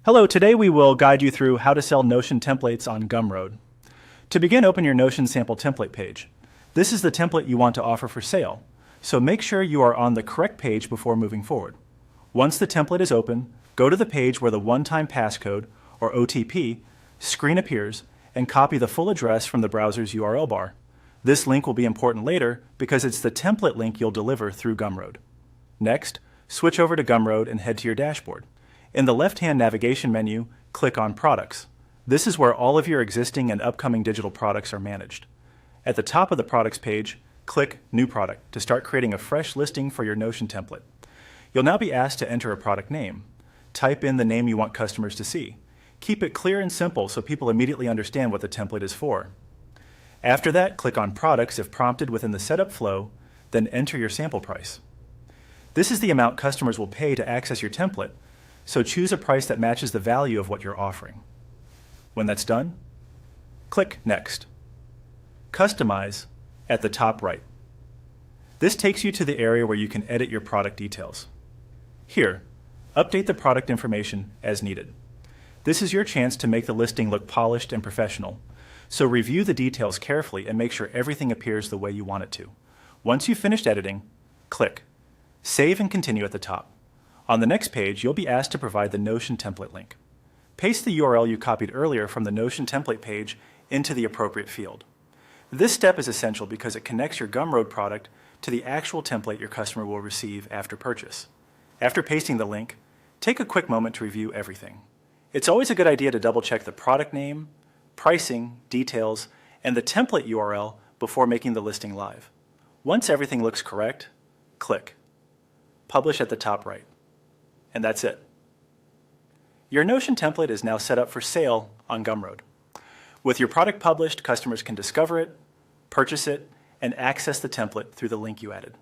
Hello, today we will guide you through how to sell Notion templates on Gumroad. To begin, open your Notion sample template page. This is the template you want to offer for sale, so make sure you are on the correct page before moving forward. Once the template is open, go to the page where the one-time passcode, or OTP, screen appears and copy the full address from the browser's URL bar. This link will be important later because it's the template link you'll deliver through Gumroad. Next, switch over to Gumroad and head to your dashboard. In the left-hand navigation menu, click on Products. This is where all of your existing and upcoming digital products are managed. At the top of the Products page, click New Product to start creating a fresh listing for your Notion template. You'll now be asked to enter a product name. Type in the name you want customers to see. Keep it clear and simple so people immediately understand what the template is for. After that, click on Products if prompted within the setup flow, then enter your sample price. This is the amount customers will pay to access your template, so choose a price that matches the value of what you're offering. When that's done, click Next. Customize at the top right. This takes you to the area where you can edit your product details. Here, update the product information as needed. This is your chance to make the listing look polished and professional, so review the details carefully and make sure everything appears the way you want it to. Once you've finished editing, click Save and Continue at the top. On the next page, you'll be asked to provide the Notion template link. Paste the URL you copied earlier from the Notion template page into the appropriate field. This step is essential because it connects your Gumroad product to the actual template your customer will receive after purchase. After pasting the link, take a quick moment to review everything. It's always a good idea to double-check the product name, pricing, details, and the template URL before making the listing live. Once everything looks correct, click Publish at the top right. And that's it. Your Notion template is now set up for sale on Gumroad. With your product published, customers can discover it, purchase it, and access the template through the link you added.